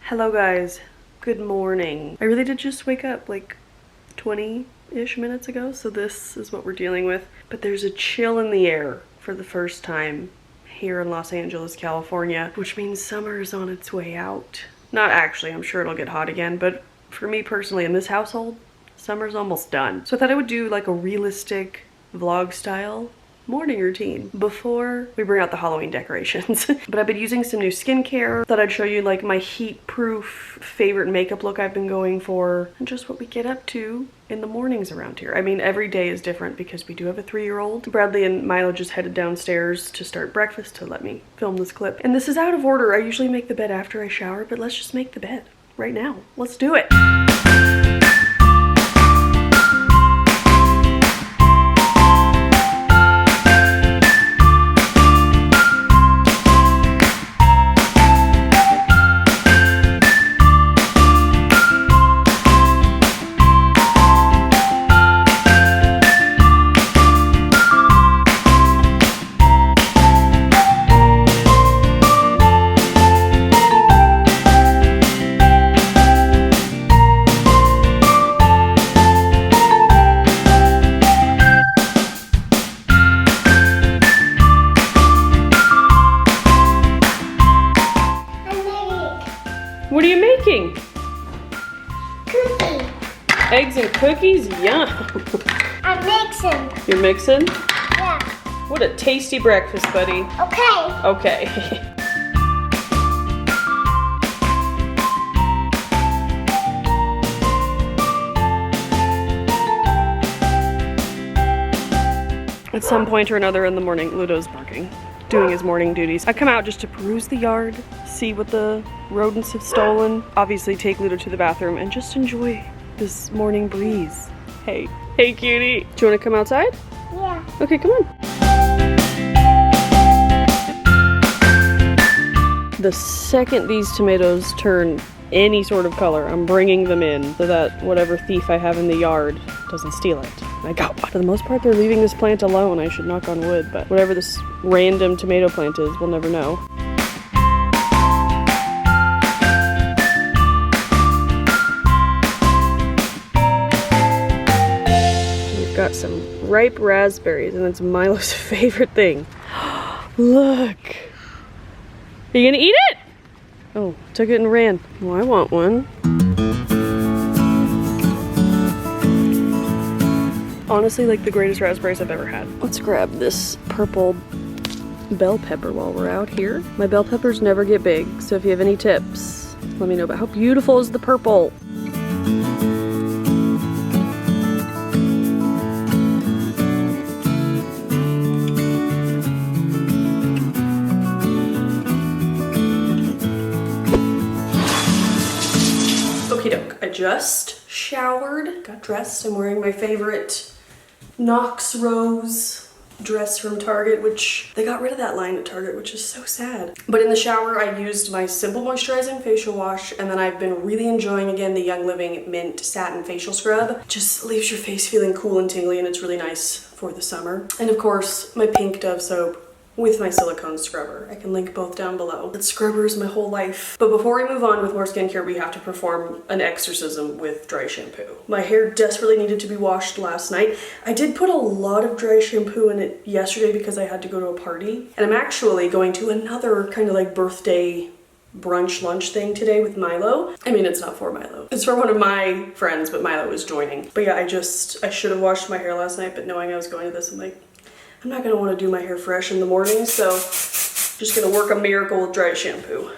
Hello guys, good morning. I really did just wake up like 20-ish minutes ago, so this is what we're dealing with. But there's a chill in the air for the first time here in Los Angeles, California, which means summer is on its way out. Not actually, I'm sure it'll get hot again, but for me personally in this household, summer's almost done. So I thought I would do like a realistic vlog style morning routine before we bring out the Halloween decorations. But I've been using some new skincare. Thought I'd show you like my heat-proof favorite makeup look I've been going for and just what we get up to in the mornings around here. I mean, every day is different because we do have a 3-year-old. Bradley and Milo just headed downstairs to start breakfast to let me film this clip. And this is out of order. I usually make the bed after I shower, but let's just make the bed right now. Let's do it. What are you making? Cookie. Eggs and cookies? Yum. I'm mixing. You're mixing? Yeah. What a tasty breakfast, buddy. Okay. Okay. At some point or another in the morning, Ludo's barking, doing his morning duties. I come out just to peruse the yard, see what the rodents have stolen, obviously take Ludo to the bathroom, and just enjoy this morning breeze. Hey. Hey, cutie. Do you want to come outside? Yeah. Okay, come on. The second these tomatoes turn any sort of color, I'm bringing them in so that whatever thief I have in the yard doesn't steal it. I got one. For the most part, they're leaving this plant alone. I should knock on wood, but whatever this random tomato plant is, we'll never know. We've got some ripe raspberries, and it's Milo's favorite thing. Look! Are you gonna eat it? Oh, took it and ran. Well, I want one. Honestly, like the greatest raspberries I've ever had. Let's grab this purple bell pepper while we're out here. My bell peppers never get big, so if you have any tips, let me know. But how beautiful is the purple? Okie doke. I just showered, got dressed. I'm wearing my favorite Knox Rose dress from Target, which they got rid of that line at Target, which is so sad. But in the shower, I used my Simple Moisturizing Facial Wash, and then I've been really enjoying, again, the Young Living Mint Satin Facial Scrub. Just leaves your face feeling cool and tingly, and it's really nice for the summer. And of course, my Pink Dove soap with my silicone scrubber. I can link both down below. That scrubber is my whole life. But before we move on with more skincare, we have to perform an exorcism with dry shampoo. My hair desperately needed to be washed last night. I did put a lot of dry shampoo in it yesterday because I had to go to a party. And I'm actually going to another kind of like birthday brunch lunch thing today with Milo. I mean, it's not for Milo. It's for one of my friends, but Milo is joining. But yeah, I should have washed my hair last night, but knowing I was going to this, I'm like, I'm not gonna want to do my hair fresh in the morning, so just gonna work a miracle with dry shampoo.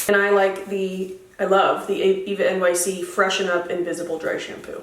And I love the Eva NYC Freshen Up Invisible Dry Shampoo.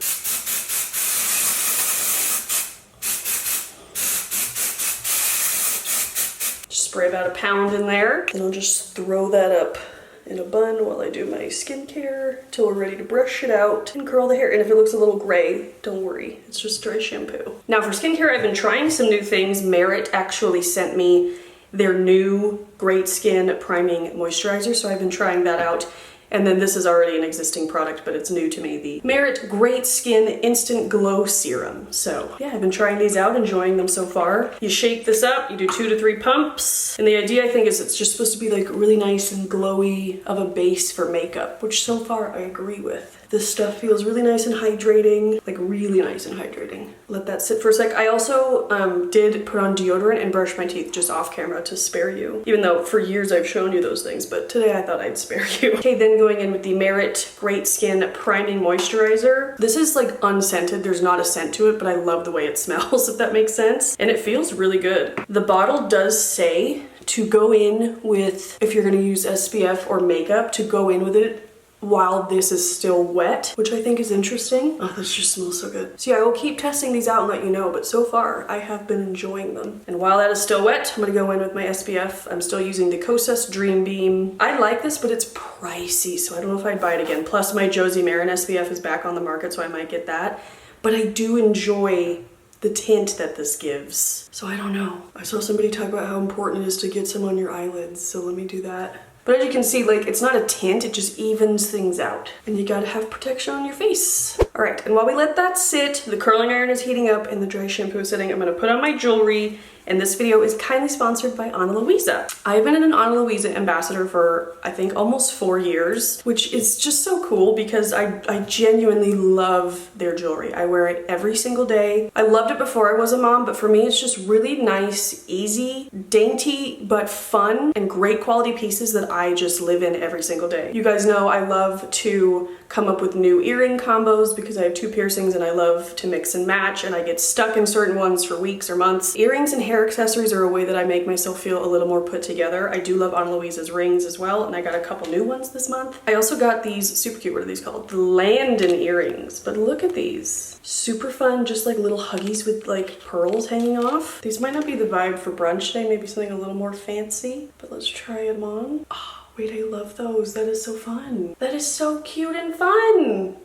Just spray about a pound in there, and I'll just throw that up in a bun while I do my skincare till we're ready to brush it out and curl the hair. And if it looks a little gray, don't worry, it's just dry shampoo. Now for skincare, I've been trying some new things. Merit actually sent me their new Great Skin Priming Moisturizer, so I've been trying that out. And then this is already an existing product, but it's new to me, the Merit Great Skin Instant Glow Serum. So yeah, I've been trying these out, enjoying them so far. You shake this up, you do 2 to 3 pumps. And the idea, I think, is it's just supposed to be like really nice and glowy of a base for makeup, which so far I agree with. This stuff feels really nice and hydrating, like really nice and hydrating. Let that sit for a sec. I also did put on deodorant and brush my teeth just off camera to spare you. Even though for years I've shown you those things, but today I thought I'd spare you. Okay, then going in with the Merit Great Skin Priming Moisturizer. This is like unscented, there's not a scent to it, but I love the way it smells, if that makes sense. And it feels really good. The bottle does say to go in with, if you're gonna use SPF or makeup, to go in with it while this is still wet, which I think is interesting. Oh, this just smells so good. So yeah, I will keep testing these out and let you know, but so far I have been enjoying them. And while that is still wet, I'm gonna go in with my SPF. I'm still using the Kosas Dream Beam. I like this, but it's pricey, so I don't know if I'd buy it again. Plus my Josie Marin SPF is back on the market, so I might get that. But I do enjoy the tint that this gives. So I don't know. I saw somebody talk about how important it is to get some on your eyelids, so let me do that. But as you can see, like, it's not a tint, it just evens things out. And you gotta have protection on your face. All right, and while we let that sit, the curling iron is heating up and the dry shampoo is sitting, I'm gonna put on my jewelry. And this video is kindly sponsored by Ana Luisa. I've been an Ana Luisa ambassador for, I think, almost 4 years, which is just so cool because I genuinely love their jewelry. I wear it every single day. I loved it before I was a mom, but for me, it's just really nice, easy, dainty, but fun and great quality pieces that I just live in every single day. You guys know I love to come up with new earring combos because I have 2 piercings and I love to mix and match, and I get stuck in certain ones for weeks or months. Earrings and hair accessories are a way that I make myself feel a little more put together. I do love Ana Luisa's rings as well, and I got a couple new ones this month. I also got these super cute, what are these called? The Landon earrings, but look at these. Super fun, just like little huggies with like pearls hanging off. These might not be the vibe for brunch today, maybe something a little more fancy, but let's try them on. Oh, wait, I love those. That is so fun. That is so cute and fun.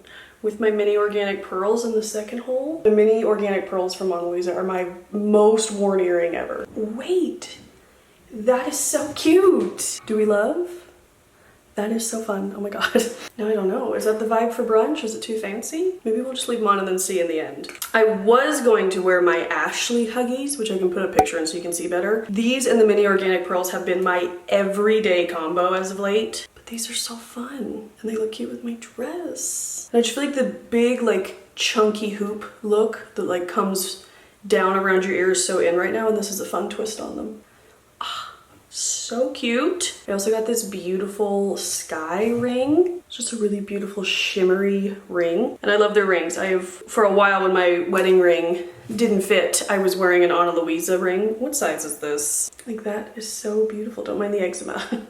With my mini organic pearls in the second hole. The mini organic pearls from Ana Luisa are my most worn earring ever. Wait, that is so cute. Do we love? That is so fun, oh my god. Now I don't know, is that the vibe for brunch? Is it too fancy? Maybe we'll just leave them on and then see in the end. I was going to wear my Ashley Huggies, which I can put a picture in so you can see better. These and the mini organic pearls have been my everyday combo as of late. These are so fun and they look cute with my dress. And I just feel like the big like chunky hoop look that like comes down around your ears so in right now, and this is a fun twist on them. Ah, so cute. I also got this beautiful sky ring. It's just a really beautiful shimmery ring. And I love their rings. For a while when my wedding ring didn't fit, I was wearing an Ana Luisa ring. What size is this? Like that is so beautiful. Don't mind the eczema.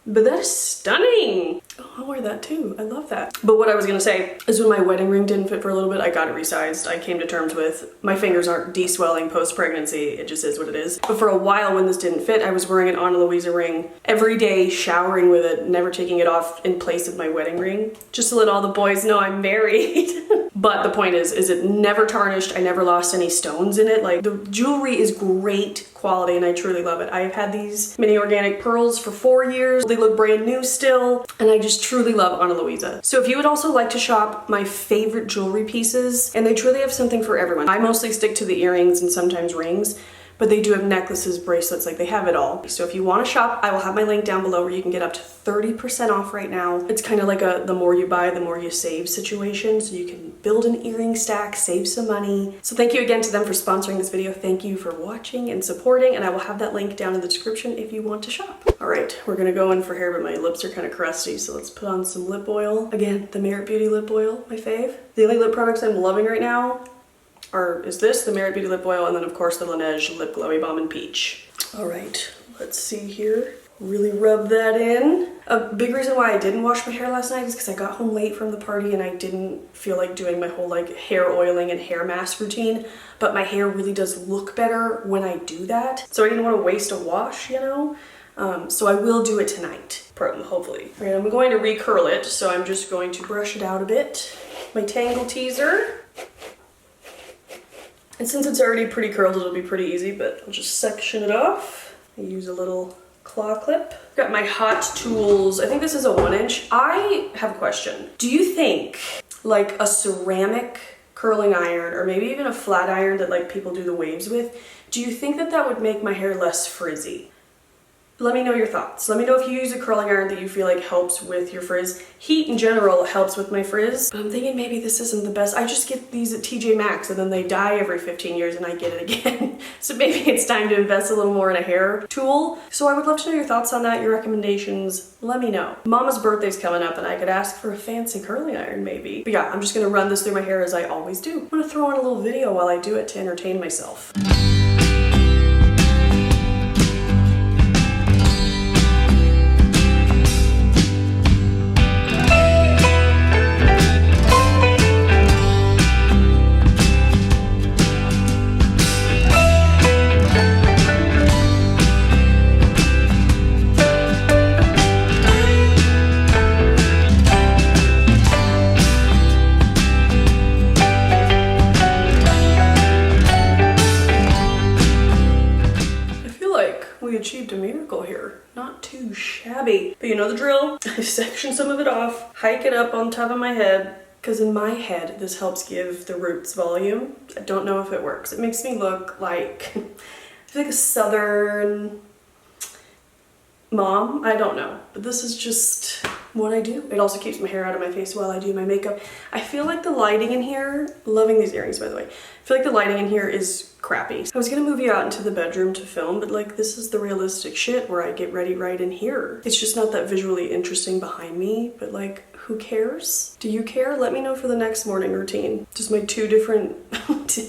But that is stunning. Oh, I'll wear that too. I love that. But what I was gonna say is when my wedding ring didn't fit for a little bit, I got it resized. I came to terms with my fingers aren't de-swelling post-pregnancy. It just is what it is. But for a while when this didn't fit, I was wearing an Ana Luisa ring every day, showering with it, never taking it off in place of my wedding ring. Just to let all the boys know I'm married. But the point is it never tarnished. I never lost any stones in it. Like, the jewelry is great quality and I truly love it. I've had these mini organic pearls for 4 years. They look brand new still, and I just truly love Ana Luisa. So if you would also like to shop my favorite jewelry pieces, and they truly have something for everyone. I mostly stick to the earrings and sometimes rings, but they do have necklaces, bracelets, like they have it all. So if you want to shop, I will have my link down below where you can get up to 30% off right now. It's kind of like a the more you buy, the more you save situation. So you can build an earring stack, save some money. So thank you again to them for sponsoring this video. Thank you for watching and supporting, and I will have that link down in the description if you want to shop. All right, we're gonna go in for hair, but my lips are kind of crusty, so let's put on some lip oil. Again, the Merit Beauty lip oil, my fave. The only lip products I'm loving right now is this, the Merit Beauty lip oil, and then of course the Laneige Lip Glowy Balm in Peach. All right, let's see here. Really rub that in. A big reason why I didn't wash my hair last night is because I got home late from the party and I didn't feel like doing my whole like hair oiling and hair mask routine, but my hair really does look better when I do that. So I didn't want to waste a wash, you know? So I will do it tonight, hopefully. All right, I'm going to recurl it, so I'm just going to brush it out a bit. My Tangle Teaser. And since it's already pretty curled, it'll be pretty easy, but I'll just section it off. I use a little claw clip. Got my Hot Tools, I think this is a 1-inch. I have a question. Do you think like a ceramic curling iron or maybe even a flat iron that like people do the waves with, do you think that that would make my hair less frizzy? Let me know your thoughts. Let me know if you use a curling iron that you feel like helps with your frizz. Heat in general helps with my frizz, but I'm thinking maybe this isn't the best. I just get these at TJ Maxx and then they die every 15 years and I get it again. So maybe it's time to invest a little more in a hair tool. So I would love to know your thoughts on that, your recommendations. Let me know. Mama's birthday's coming up and I could ask for a fancy curling iron maybe. But yeah, I'm just gonna run this through my hair as I always do. I'm gonna throw in a little video while I do it to entertain myself. Achieved a miracle here. Not too shabby. But you know the drill. I section some of it off, hike it up on top of my head, because in my head this helps give the roots volume. I don't know if it works. It makes me look like I feel like a southern mom. I don't know. But this is just what I do. It also keeps my hair out of my face while I do my makeup. I feel like the lighting in here, loving these earrings by the way, I feel like the lighting in here is crappy. I was gonna move you out into the bedroom to film, but like this is the realistic shit where I get ready right in here. It's just not that visually interesting behind me, but like who cares? Do you care? Let me know for the next morning routine. Does my 2 different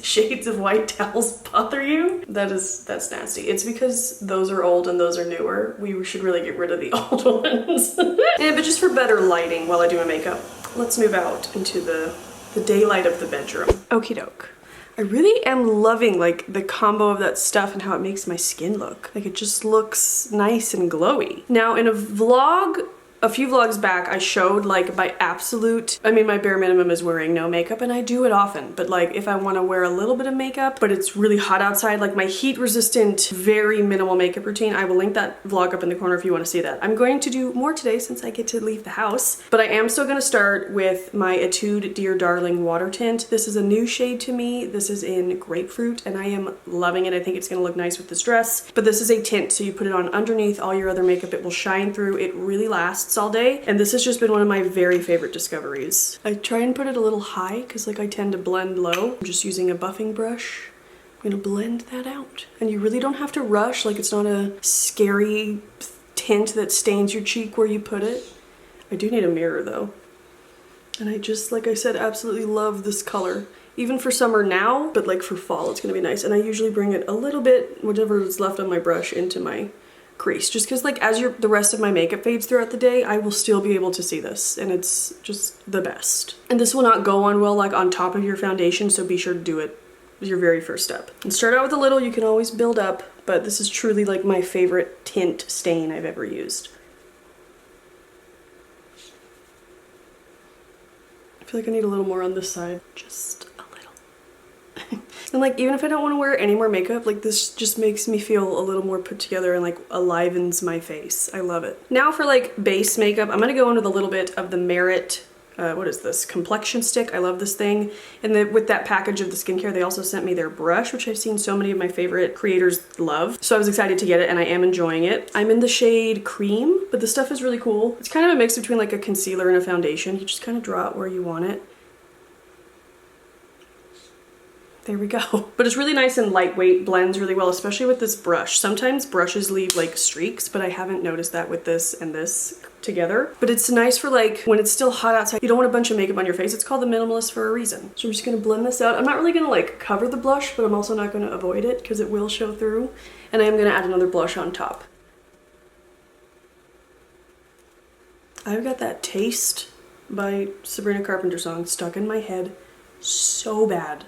shades of white towels bother you? That's nasty. It's because those are old and those are newer. We should really get rid of the old ones. Yeah, but just for better lighting while I do my makeup, let's move out into the daylight of the bedroom. Okie doke. I really am loving like the combo of that stuff and how it makes my skin look. Like it just looks nice and glowy. Now in a vlog, a few vlogs back, I showed like my my bare minimum is wearing no makeup, and I do it often, but like if I want to wear a little bit of makeup, but it's really hot outside, like my heat resistant, very minimal makeup routine, I will link that vlog up in the corner if you want to see that. I'm going to do more today since I get to leave the house, but I am still going to start with my Etude Dear Darling water tint. This is a new shade to me. This is in Grapefruit, and I am loving it. I think it's going to look nice with this dress, but this is a tint, so you put it on underneath all your other makeup. It will shine through. It really lasts all day, and this has just been one of my very favorite discoveries. I try and put it a little high because like I tend to blend low. I'm just using a buffing brush. I'm gonna blend that out, and you really don't have to rush. Like it's not a scary tint that stains your cheek where you put it. I do need a mirror though, and I just, like I said, absolutely love this color. Even for summer now, but like for fall it's gonna be nice. And I usually bring it a little bit, whatever is left on my brush, into my crease, just because like as the rest of my makeup fades throughout the day, I will still be able to see this, and it's just the best. And this will not go on well like on top of your foundation, so be sure to do it as your very first step. And start out with a little, you can always build up, but this is truly like my favorite tint stain I've ever used. I feel like I need a little more on this side, just a little. And like even if I don't want to wear any more makeup, like this just makes me feel a little more put together and like enlivens my face. I love it. Now for like base makeup, I'm gonna go in with a little bit of the Merit, what is this? Complexion stick. I love this thing. And then with that package of the skincare, they also sent me their brush, which I've seen so many of my favorite creators love. So I was excited to get it, and I am enjoying it. I'm in the shade Cream, but the stuff is really cool. It's kind of a mix between like a concealer and a foundation. You just kind of draw it where you want it. There we go. But it's really nice and lightweight, blends really well, especially with this brush. Sometimes brushes leave like streaks, but I haven't noticed that with this and this together. But it's nice for like when it's still hot outside, you don't want a bunch of makeup on your face. It's called the Minimalist for a reason. So I'm just gonna blend this out. I'm not really gonna like cover the blush, but I'm also not gonna avoid it because it will show through. And I am gonna add another blush on top. I've got that Taste by Sabrina Carpenter song stuck in my head so bad.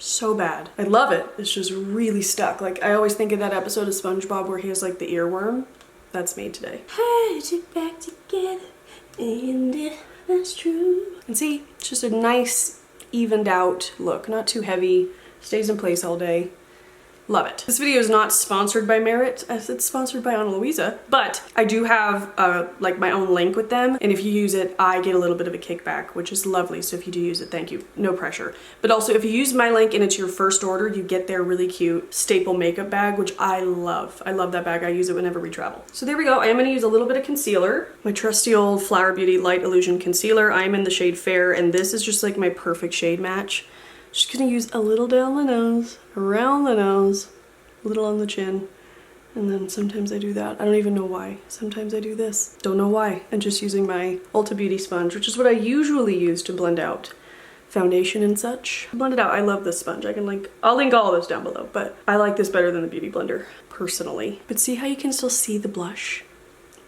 So bad. I love it. It's just really stuck. Like I always think of that episode of SpongeBob where he has like the earworm. That's me today. Put it back together, and if that's true. And see, it's just a nice, evened out look. Not too heavy. Stays in place all day. Love it. This video is not sponsored by Merit, as it's sponsored by Ana Luisa, but I do have like my own link with them, and if you use it, I get a little bit of a kickback, which is lovely. So if you do use it, thank you. No pressure. But also, if you use my link and it's your first order, you get their really cute staple makeup bag, which I love. I love that bag. I use it whenever we travel. So there we go. I am going to use a little bit of concealer. My trusty old Flower Beauty Light Illusion Concealer. I am in the shade Fair, and this is just like my perfect shade match. Just gonna use a little down the nose, around the nose, a little on the chin, and then sometimes I do that. I don't even know why. Sometimes I do this. Don't know why. I'm just using my Ulta Beauty sponge, which is what I usually use to blend out foundation and such. Blend it out. I love this sponge. I'll link all of this down below, but I like this better than the Beauty Blender, personally. But see how you can still see the blush?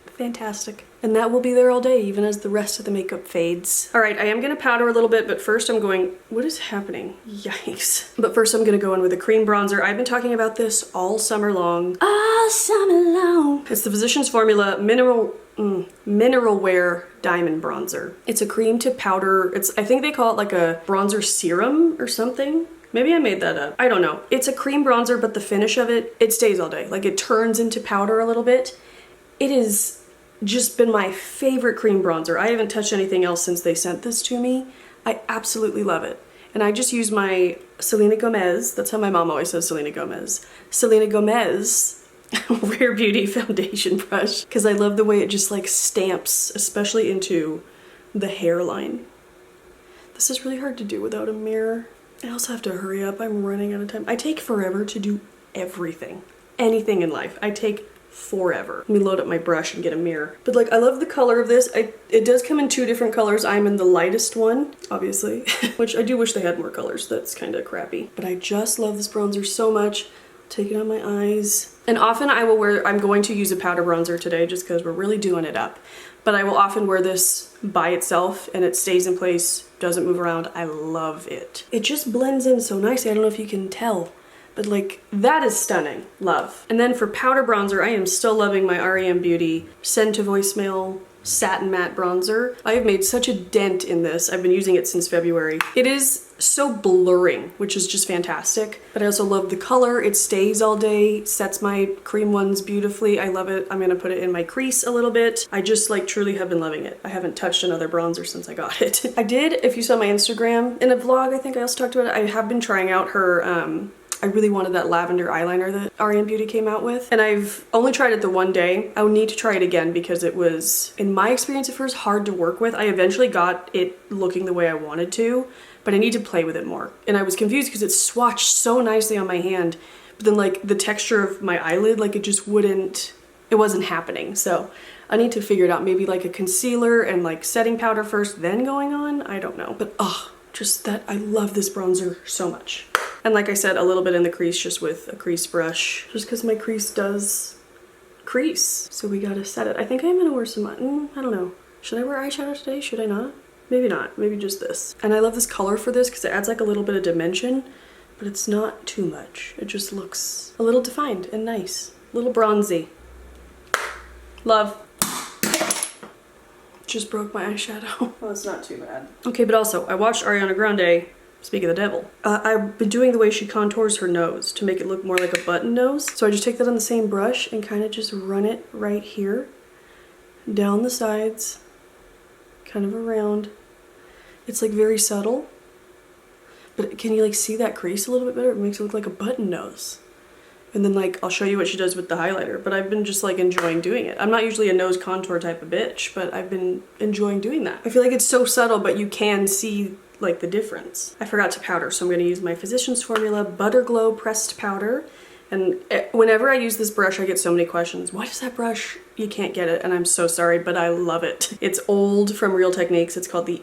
Fantastic. And that will be there all day, even as the rest of the makeup fades. All right, I am gonna powder a little bit, but first I'm going, what is happening? Yikes. But first I'm gonna go in with a cream bronzer. I've been talking about this all summer long. All summer long. It's the Physicians Formula Mineral Wear Diamond Bronzer. It's a cream to powder. I think they call it like a bronzer serum or something. Maybe I made that up. I don't know. It's a cream bronzer, but the finish of it stays all day. Like it turns into powder a little bit. It is just been my favorite cream bronzer. I haven't touched anything else since they sent this to me. I absolutely love it. And I just use my Selena Gomez, that's how my mom always says Selena Gomez, Selena Gomez Rare Beauty foundation brush, because I love the way it just like stamps, especially into the hairline. This is really hard to do without a mirror. I also have to hurry up, I'm running out of time. I take forever to do everything. Anything in life. I take forever. Let me load up my brush and get a mirror. But like, I love the color of this. It does come in 2 different colors. I'm in the lightest one, obviously, which I do wish they had more colors. That's kind of crappy. But I just love this bronzer so much. Take it on my eyes. And often I'm going to use a powder bronzer today just because we're really doing it up. But I will often wear this by itself and it stays in place, doesn't move around. I love it. It just blends in so nicely. I don't know if you can tell. But like, that is stunning. Love. And then for powder bronzer, I am still loving my REM Beauty Send to Voicemail Satin Matte Bronzer. I have made such a dent in this. I've been using it since February. It is so blurring, which is just fantastic. But I also love the color. It stays all day, sets my cream ones beautifully. I love it. I'm gonna put it in my crease a little bit. I just like truly have been loving it. I haven't touched another bronzer since I got it. I did, if you saw my Instagram, in a vlog, I think I also talked about it, I have been trying out her, I really wanted that lavender eyeliner that REM Beauty came out with. And I've only tried it the one day. I would need to try it again because it was, in my experience at first, hard to work with. I eventually got it looking the way I wanted to, but I need to play with it more. And I was confused because it swatched so nicely on my hand, but then like the texture of my eyelid, like it just wouldn't, it wasn't happening. So I need to figure it out. Maybe like a concealer and like setting powder first, then going on. I don't know. But just that, I love this bronzer so much. And like I said, a little bit in the crease just with a crease brush, just because my crease does crease. So we gotta set it. I think I'm gonna wear some, I don't know. Should I wear eyeshadow today? Should I not? Maybe not, maybe just this. And I love this color for this because it adds like a little bit of dimension, but it's not too much. It just looks a little defined and nice, a little bronzy. Love. Just broke my eyeshadow. Well, it's not too bad. Okay, but also, I watched Ariana Grande, speak of the devil. I've been doing the way she contours her nose to make it look more like a button nose. So I just take that on the same brush and kind of just run it right here, down the sides, kind of around. It's like very subtle, but can you like see that crease a little bit better? It makes it look like a button nose. And then like, I'll show you what she does with the highlighter, but I've been just like enjoying doing it. I'm not usually a nose contour type of bitch, but I've been enjoying doing that. I feel like it's so subtle, but you can see like the difference. I forgot to powder, so I'm gonna use my Physicians Formula Butter Glow Pressed Powder. And whenever I use this brush, I get so many questions. Why does that brush, you can't get it? And I'm so sorry, but I love it. It's old from Real Techniques. It's called the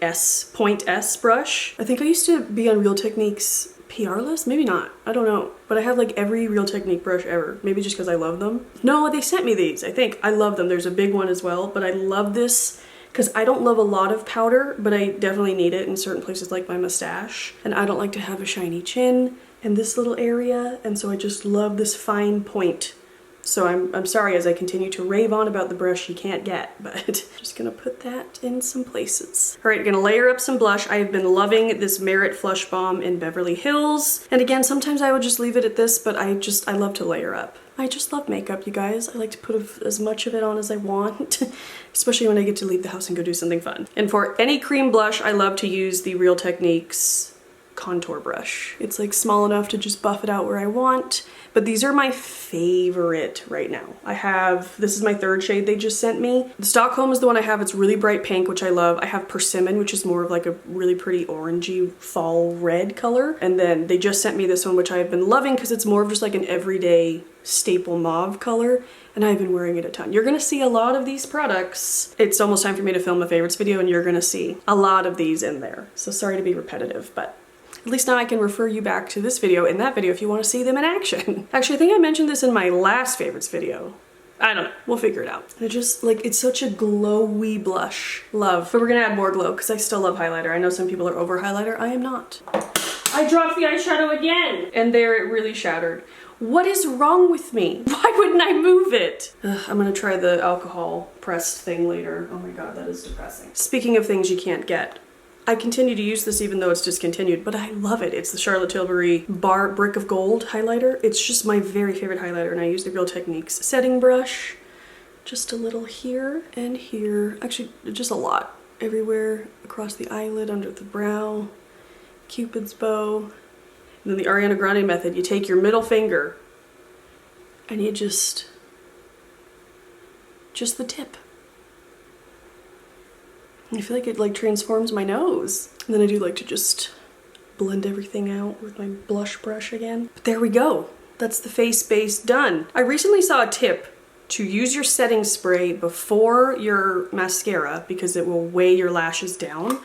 Point S brush. I think I used to be on Real Techniques PR list? Maybe not. I don't know. But I have like every Real Technique brush ever. Maybe just because I love them. No, they sent me these, I think. I love them. There's a big one as well, but I love this because I don't love a lot of powder, but I definitely need it in certain places like my mustache. And I don't like to have a shiny chin in this little area, and so I just love this fine point So I'm sorry as I continue to rave on about the brush you can't get, but just gonna put that in some places. All right, gonna layer up some blush. I have been loving this Merit Flush Bomb in Beverly Hills. And again, sometimes I would just leave it at this, but I love to layer up. I just love makeup, you guys. I like to put as much of it on as I want, especially when I get to leave the house and go do something fun. And for any cream blush, I love to use the Real Techniques contour brush. It's like small enough to just buff it out where I want, but these are my favorite right now. This is my third shade they just sent me. The Stockholm is the one I have. It's really bright pink, which I love. I have Persimmon, which is more of like a really pretty orangey fall red color. And then they just sent me this one, which I have been loving because it's more of just like an everyday staple mauve color, and I've been wearing it a ton. You're gonna see a lot of these products. It's almost time for me to film a favorites video, and you're gonna see a lot of these in there. So sorry to be repetitive, but at least now I can refer you back to this video and that video if you want to see them in action. Actually, I think I mentioned this in my last favorites video. I don't know, we'll figure it out. And it just, like, it's such a glowy blush. Love. But we're gonna add more glow because I still love highlighter. I know some people are over highlighter, I am not. I dropped the eyeshadow again! And there it really shattered. What is wrong with me? Why wouldn't I move it? Ugh, I'm gonna try the alcohol pressed thing later. Oh my god, that is depressing. Speaking of things you can't get, I continue to use this even though it's discontinued, but I love it. It's the Charlotte Tilbury Brick of Gold highlighter. It's just my very favorite highlighter, and I use the Real Techniques setting brush. Just a little here and here. Actually, just a lot. Everywhere across the eyelid, under the brow, Cupid's bow. And then the Ariana Grande method, you take your middle finger and you just the tip. I feel like it like transforms my nose. And then I do like to just blend everything out with my blush brush again. But there we go. That's the face base done. I recently saw a tip to use your setting spray before your mascara because it will weigh your lashes down.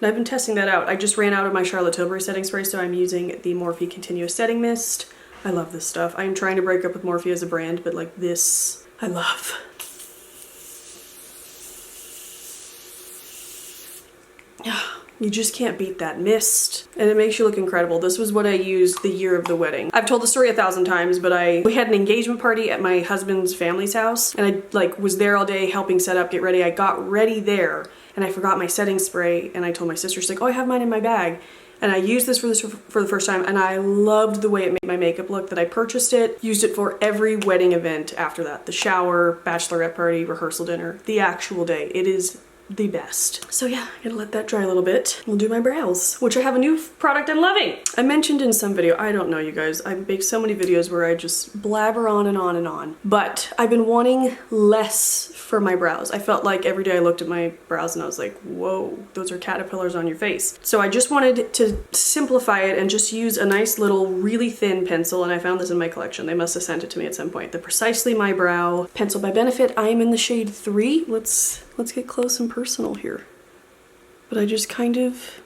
And I've been testing that out. I just ran out of my Charlotte Tilbury setting spray, so I'm using the Morphe Continuous Setting Mist. I love this stuff. I'm trying to break up with Morphe as a brand, but like this, I love. You just can't beat that mist, and it makes you look incredible. This was what I used the year of the wedding. I've told the story 1,000 times, but we had an engagement party at my husband's family's house, and I like was there all day helping set up, get ready. I got ready there, and I forgot my setting spray, and I told my sister, she's like, oh, I have mine in my bag. And I used this for the first time, and I loved the way it made my makeup look, that I purchased it, used it for every wedding event after that. The shower, bachelorette party, rehearsal dinner, the actual day. It is the best. So yeah, I'm gonna let that dry a little bit. We'll do my brows, which I have a new product I'm loving. I mentioned in some video, I don't know you guys, I make so many videos where I just blabber on and on and on, but I've been wanting less for my brows. I felt like every day I looked at my brows and I was like, whoa, those are caterpillars on your face. So I just wanted to simplify it and just use a nice little really thin pencil, and I found this in my collection. They must have sent it to me at some point. The Precisely My Brow pencil by Benefit. I am in the shade 3. Let's get close and personal here. But I just kind of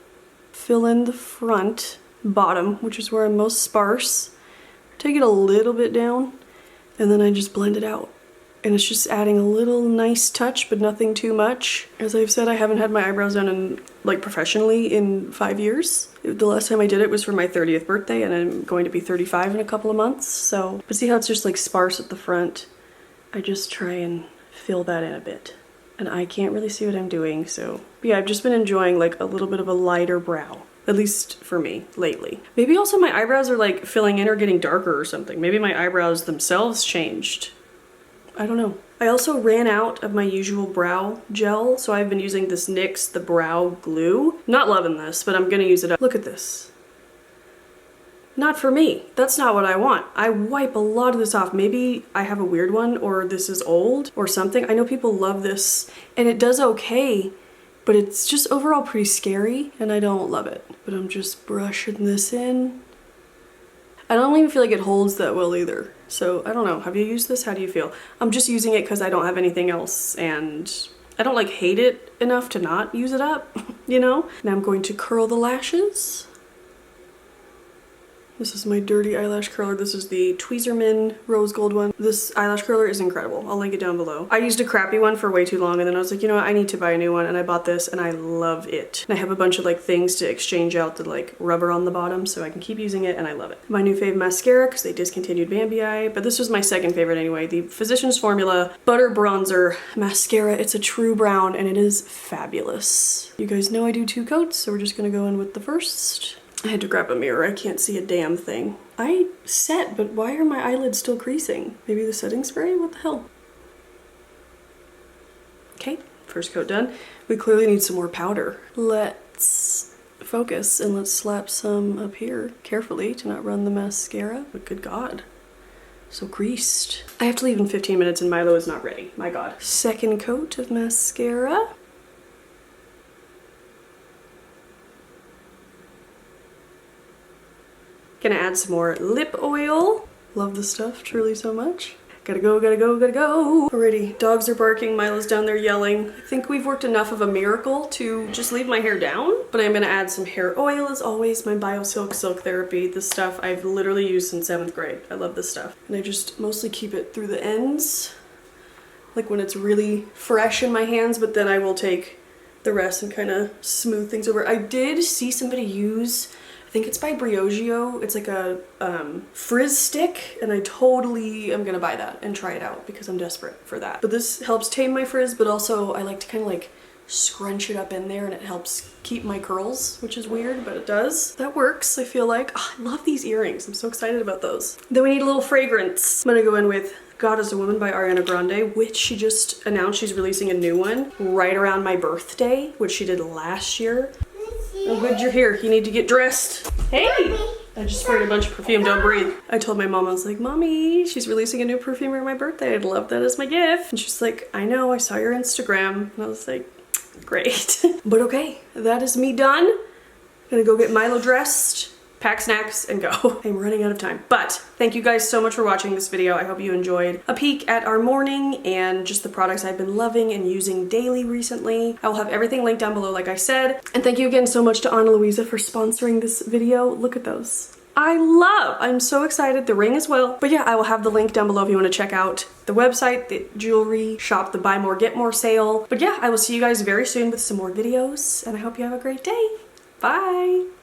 fill in the front, bottom, which is where I'm most sparse. Take it a little bit down, and then I just blend it out. And it's just adding a little nice touch, but nothing too much. As I've said, I haven't had my eyebrows done in, like, professionally in 5 years. The last time I did it was for my 30th birthday, and I'm going to be 35 in a couple of months, so. But see how it's just like sparse at the front? I just try and fill that in a bit. And I can't really see what I'm doing, so. But yeah, I've just been enjoying like a little bit of a lighter brow. At least for me, lately. Maybe also my eyebrows are like filling in or getting darker or something. Maybe my eyebrows themselves changed. I don't know. I also ran out of my usual brow gel, so I've been using this NYX, the brow glue. Not loving this, but I'm gonna use it up. Look at this. Not for me. That's not what I want. I wipe a lot of this off. Maybe I have a weird one, or this is old or something. I know people love this, and it does okay, but it's just overall pretty scary, and I don't love it. But I'm just brushing this in. I don't even feel like it holds that well either. So I don't know, have you used this? How do you feel? I'm just using it because I don't have anything else, and I don't like hate it enough to not use it up, you know? Now I'm going to curl the lashes. This is my dirty eyelash curler. This is the Tweezerman rose gold one. This eyelash curler is incredible. I'll link it down below. I used a crappy one for way too long and then I was like, you know what, I need to buy a new one, and I bought this and I love it. And I have a bunch of like things to exchange out the like rubber on the bottom so I can keep using it, and I love it. My new fave mascara, because they discontinued Bambi Eye, but this was my second favorite anyway. The Physicians Formula Butter Bronzer Mascara. It's a true brown and it is fabulous. You guys know I do 2 coats, so we're just gonna go in with the first. I had to grab a mirror. I can't see a damn thing. I set, but why are my eyelids still creasing? Maybe the setting spray? What the hell? Okay, first coat done. We clearly need some more powder. Let's focus and let's slap some up here carefully to not run the mascara. But good God, so creased. I have to leave in 15 minutes and Milo is not ready. My God. Second coat of mascara. Gonna add some more lip oil. Love this stuff truly so much. Gotta go, gotta go, gotta go. Alrighty, dogs are barking, Milo's down there yelling. I think we've worked enough of a miracle to just leave my hair down, but I'm gonna add some hair oil as always, my BioSilk Silk Therapy. This stuff I've literally used since 7th grade. I love this stuff. And I just mostly keep it through the ends, like when it's really fresh in my hands, but then I will take the rest and kind of smooth things over. I did see somebody use, I think it's by Briogeo. It's like a frizz stick, and I totally am gonna buy that and try it out because I'm desperate for that. But this helps tame my frizz, but also I like to kind of like scrunch it up in there and it helps keep my curls, which is weird, but it does. That works, I feel like. Oh, I love these earrings. I'm so excited about those. Then we need a little fragrance. I'm gonna go in with God is a Woman by Ariana Grande, which she just announced she's releasing a new one right around my birthday, which she did last year. Oh, good you're here. You need to get dressed. Hey! I just sprayed a bunch of perfume. Don't breathe. I told my mom, I was like, Mommy, she's releasing a new perfume for my birthday. I'd love that as my gift. And she's like, I know, I saw your Instagram. And I was like, great. But okay, that is me done. I'm gonna go get Milo dressed, pack snacks, and go. I'm running out of time. But thank you guys so much for watching this video. I hope you enjoyed a peek at our morning and just the products I've been loving and using daily recently. I will have everything linked down below like I said. And thank you again so much to Ana Luisa for sponsoring this video. Look at those. I'm so excited. The ring as well. But yeah, I will have the link down below if you want to check out the website, the jewelry shop, the buy more, get more sale. But yeah, I will see you guys very soon with some more videos, and I hope you have a great day. Bye.